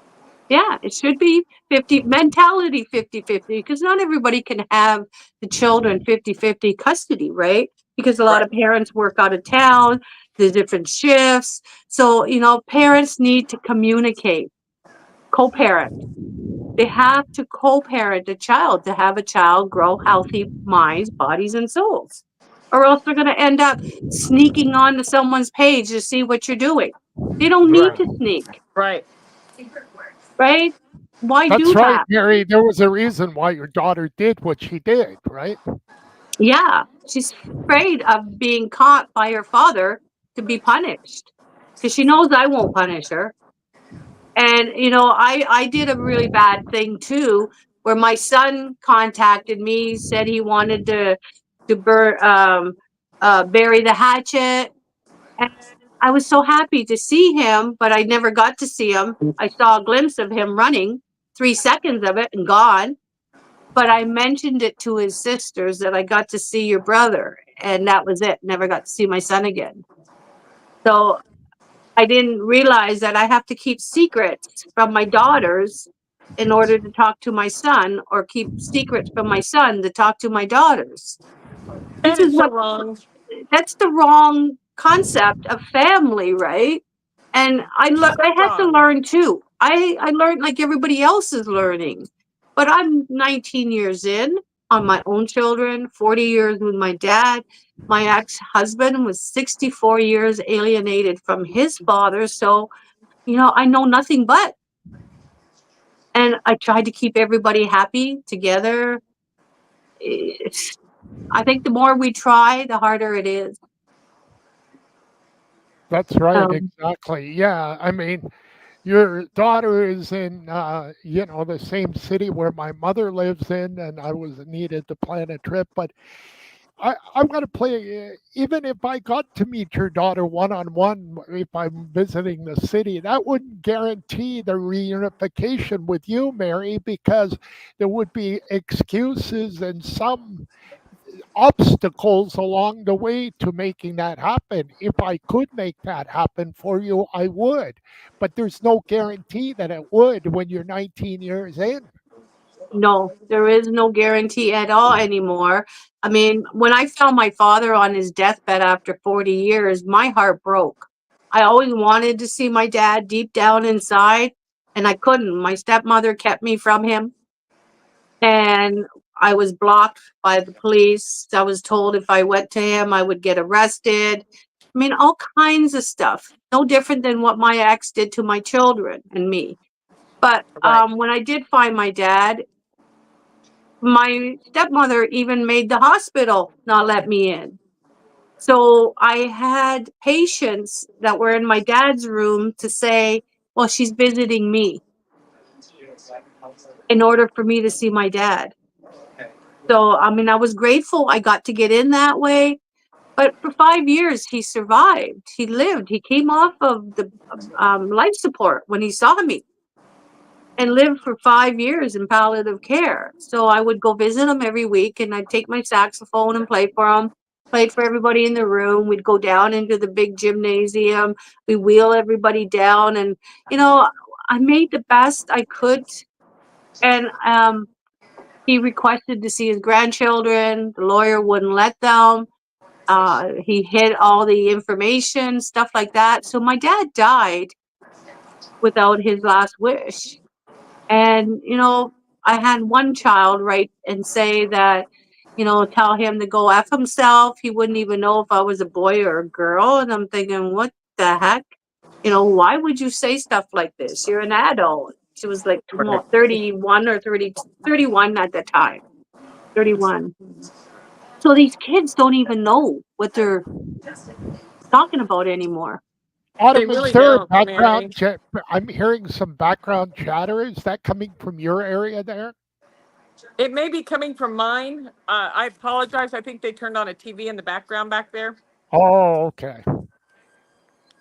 Yeah, it should be 50 mentality, 50-50, because not everybody can have the children 50-50 custody, right? Because a lot Right. of parents work out of town, the different shifts. So, parents need to communicate, co-parent. They have to co-parent a child to have a child grow healthy minds, bodies, and souls. or else they're going to end up sneaking onto someone's page to see what you're doing. They don't need Right. to sneak, Right. right? Why That's do right, that? Mary. There was a reason why your daughter did what she did, right? Yeah, she's afraid of being caught by her father to be punished because she knows I won't punish her. And I did a really bad thing too, where my son contacted me, said he wanted to bury the hatchet, and I was so happy to see him, but I never got to see him. I saw a glimpse of him running, 3 seconds of it, and gone. But I mentioned it to his sisters that I got to see your brother, and that was it. Never got to see my son again. So I didn't realize that I have to keep secrets from my daughters in order to talk to my son, or keep secrets from my son to talk to my daughters. This And is it's so what wrong. That's the wrong concept of family, right? And So I had to wrong. learn too. I learned like everybody else is learning. But I'm 19 years in on my own children, 40 years with my dad. My ex-husband was 64 years alienated from his father. So, I know nothing but. And I tried to keep everybody happy together. It's, I think the more we try, the harder it is. That's right, Um, exactly. Yeah, I mean, your daughter is in, the same city where my mother lives in, and I was needed to plan a trip. But I'm going to play, even if I got to meet your daughter one on one, if I'm visiting the city, that wouldn't guarantee the reunification with you, Mary, because there would be excuses and some obstacles along the way to making that happen. If I could make that happen for you, I would. But there's no guarantee that it would when you're 19 years in. No, there is no guarantee at all anymore. I mean, when I found my father on his deathbed after 40 years, my heart broke. I always wanted to see my dad deep down inside, and I couldn't. My stepmother kept me from him, and I was blocked by the police. I was told if I went to him, I would get arrested. I mean, all kinds of stuff. No different than what my ex did to my children and me. But Right. when I did find my dad, my stepmother even made the hospital not let me in. So I had patients that were in my dad's room to say, well, she's visiting me, in order for me to see my dad. So, I mean, I was grateful I got to get in that way. But for 5 years, he survived. He lived. He came off of the life support when he saw me, and lived for 5 years in palliative care. So I would go visit him every week, and I'd take my saxophone and play for him, played for everybody in the room. We'd go down into the big gymnasium. We wheel everybody down, and you know, I made the best I could. And he requested to see his grandchildren. The lawyer wouldn't let them. He hid all the information, stuff like that. So my dad died without his last wish. And, I had one child write and say that, tell him to go F himself. He wouldn't even know if I was a boy or a girl. And I'm thinking, what the heck? Why would you say stuff like this? You're an adult. She was like Right. 31 or 30, 31 at the time, 31. So these kids don't even know what they're talking about anymore. They Autumn, is really there a don't, background Mary. chat? I'm hearing some background chatter. Is that coming from your area there? It may be coming from mine. I apologize. I think they turned on a TV in the background back there. Oh, okay.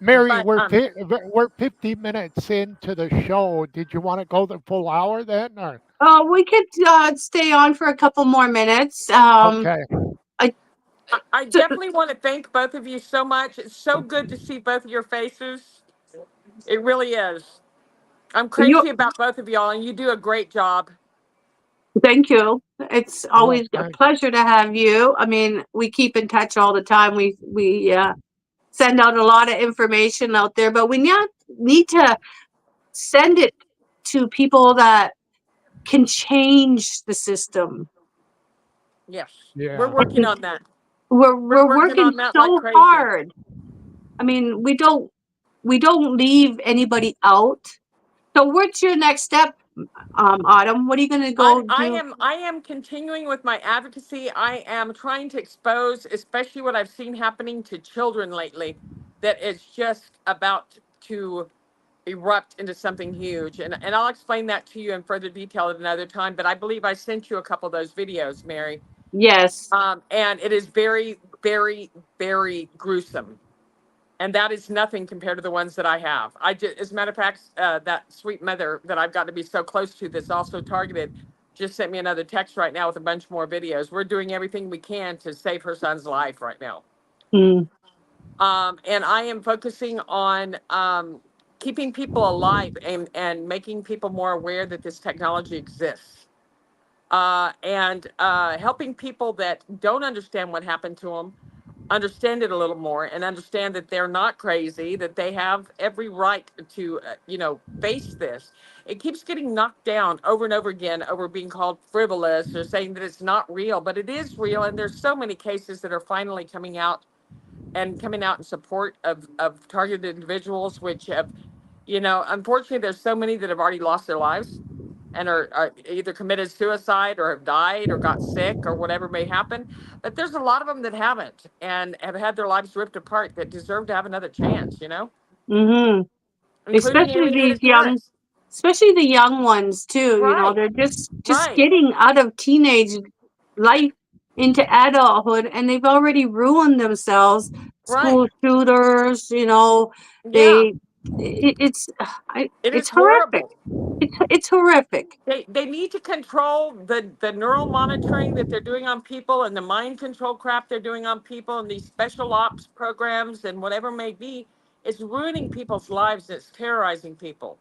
Mary, But we're 50 minutes into the show. Did you want to go the full hour then, or We could stay on for a couple more minutes. okay? I I definitely want to thank both of you so much. It's so good to see both of your faces. It really is. I'm you crazy about both of y'all, and you do a great job. Thank you. It's Well, always a pleasure to have you. I mean, we keep in touch all the time. We send out a lot of information out there, but we need to send it to people that can change the system. Yes, we're yeah. working on that. we're working working on that like so crazy. hard. I mean, we don't leave anybody out. So what's your next step, Autumn? What are you going to go do? I am continuing with my advocacy. I am trying to expose, especially what I've seen happening to children lately, that is just about to erupt into something huge. And I'll explain that to you in further detail at another time. But I believe I sent you a couple of those videos, Mary. Yes. And it is very, very, very gruesome. And that is nothing compared to the ones that I have. I just, as a matter of fact, that sweet mother that I've gotten to be so close to that's also targeted just sent me another text right now with a bunch more videos. We're doing everything we can to save her son's life right now. Mm. And I am focusing on keeping people alive and making people more aware that this technology exists. And helping people that don't understand what happened to them understand it a little more and understand that they're not crazy, that they have every right to, face this. It keeps getting knocked down over and over again over being called frivolous or saying that it's not real, but it is real. And there's so many cases that are finally coming out in support of targeted individuals, which have, unfortunately, there's so many that have already lost their lives and are either committed suicide or have died or got sick or whatever may happen. But there's a lot of them that haven't and have had their lives ripped apart that deserve to have another chance, Mm-hmm. including alienated parents. Especially the young ones too. Right, They're just right, getting out of teenage life into adulthood, and they've already ruined themselves. right. School shooters, Yeah, they it's it is it's horrific. horrible. It's horrific. They need to control the neural monitoring that they're doing on people and the mind control crap they're doing on people and these special ops programs and whatever may be. It's ruining people's lives. It's terrorizing people.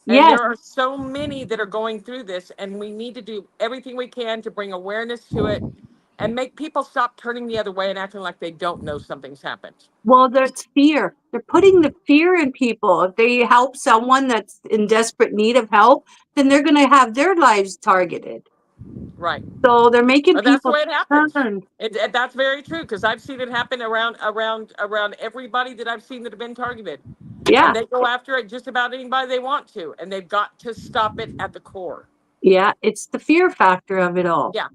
And Yes. there are so many that are going through this, and we need to do everything we can to bring awareness to it and make people stop turning the other way and acting like they don't know something's happened. Well, that's fear. They're putting the fear in people. If they help someone that's in desperate need of help, then they're going to have their lives targeted. Right. So they're making That's the people way it happens. turn. That's very true because I've seen it happen around everybody that I've seen that have been targeted, and Yeah. they go after it just about anybody they want to, and they've got to stop it at the core. Yeah. It's the fear factor of it all. Yeah,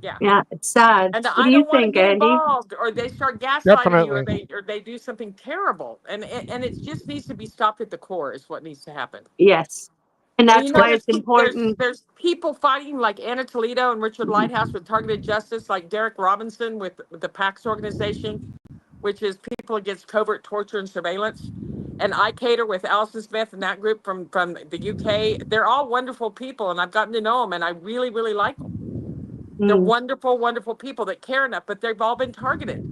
yeah. Yeah. It's sad. And What do I you don't want to think, get Andy? involved, or they start gaslighting you, Definitely. or they do something terrible, and it just needs to be stopped at the core. Is what needs to happen. Yes. And And that's why it's important. there's people fighting like Anna Toledo and Richard Lighthouse with targeted justice, like Derek Robinson with the PAX organization, which is People Against Covert Torture and Surveillance, and I Cater with Alison Smith and that group from the UK. They're all wonderful people, and I've gotten to know them, and I really, really like them. They're Mm. wonderful, wonderful people that care enough, but they've all been targeted.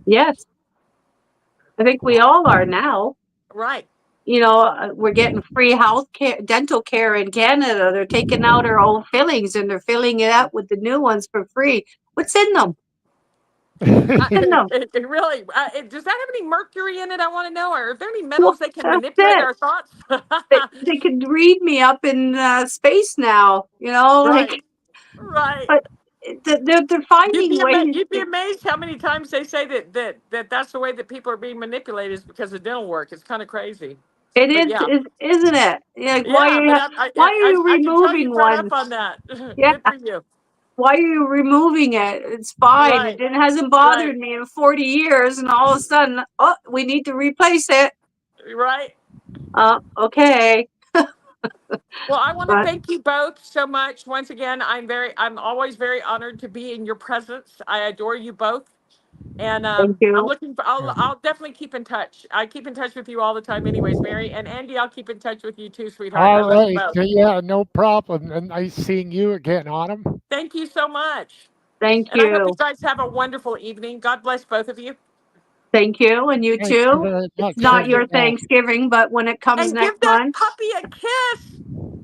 Yes. I think we all are now. Right. We're getting free health care, dental care in Canada. They're taking out our old fillings and they're filling it up with the new ones for free. What's in them? It really does that have any mercury in it? I want to know. Or are there any Well, metals that can that's manipulate it. our thoughts? They could read me up in space now. Right, right. But they're finding ways. You'd be amazed how many times they say that's the way that people are being manipulated is because of dental work. It's kind of crazy. It But yeah, isn't it? Like, yeah. But why are you I can tell removing you've read one? up on that. Yeah. Good for you. Why are you removing it? It's fine. Right, It hasn't bothered me in 40 years, and all of a sudden, oh, we need to replace it. right. Okay. Well, I want to But thank you both so much. Once again, I'm always very honored to be in your presence. I adore you both. And thank I'm you. looking for, I'll definitely keep in touch. I keep in touch with you all the time anyways, Mary. And Andy, I'll keep in touch with you too, sweetheart. I All love you right. both. Yeah, no problem. And nice seeing you again, Autumn. Thank you so much. Thank And I hope you you. guys have a wonderful evening. God bless both of you. Thank you. And you Thank you too. very It's much. not And, your Thanksgiving, but when it comes And give next that month. puppy a kiss.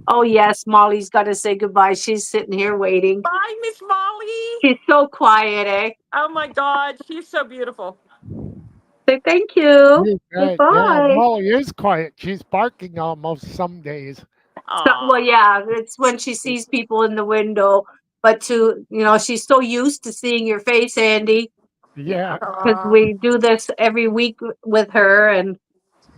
Oh, yes. Molly's got to say goodbye. She's sitting here waiting. Bye, Miss Molly. She's so quiet, eh? Oh my God. She's so beautiful. Say thank you. you bet. Yeah, Goodbye. Molly is quiet. She's barking almost some days. Well, Aw. yeah, it's when she sees people in the window. But she's so used to seeing your face, Andy. Yeah. because we do this every week with her.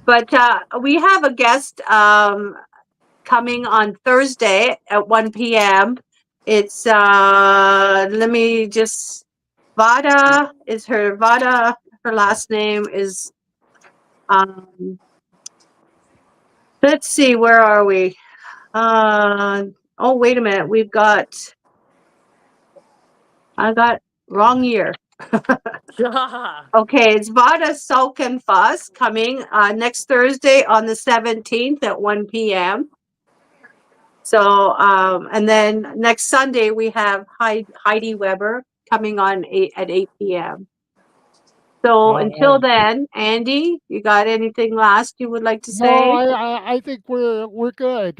But we have a guest coming on Thursday at 1 p.m. It's let me just Vada is her Vada. Her last name is let's see, where are we? Oh, wait a minute. I got wrong year. Yeah. Okay, it's Vada Sulkin Fuss coming next Thursday on the 17th at 1 p.m. So, and then next Sunday we have Heidi Weber coming on at 8 p.m. So All until right. then, Andy, you got anything last you would like to No, say? I think we're good.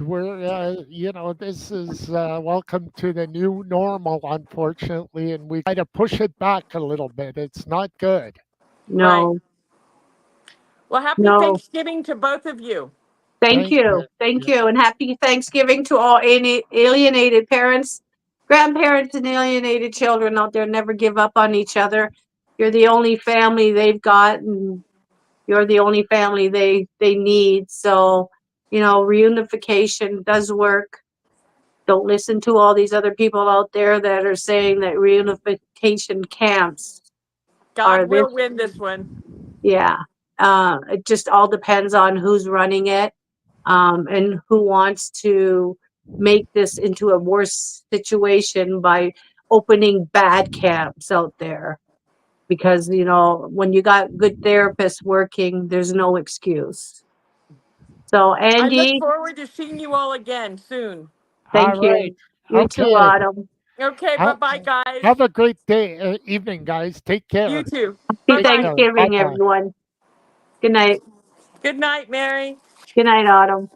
This is welcome to the new normal, unfortunately, and we try to push it back a little bit. It's not good. Right. No, Well, happy no. Thanksgiving to both of you. Thank Thank you. you. Thank Yeah. you. And happy Thanksgiving to all alienated parents, grandparents, and alienated children out there. Never give up on each other. You're the only family they've got, and you're the only family they need. So, reunification does work. Don't listen to all these other people out there that are saying that reunification camps are God this. will win this one. Yeah. It just all depends on who's running it, and who wants to make this into a worse situation by opening bad camps out there. Because, when you got good therapists working, there's no excuse. So, I look Andy, forward to seeing you all again soon. All thank right. you. You too, Okay. Autumn. Okay, Ha- bye-bye, guys. Have a great day, evening, guys. Take You care. too. Happy Take Bye-bye. care. Bye Thanksgiving, bye. everyone. Good night. Good night, Mary. Good night, Autumn.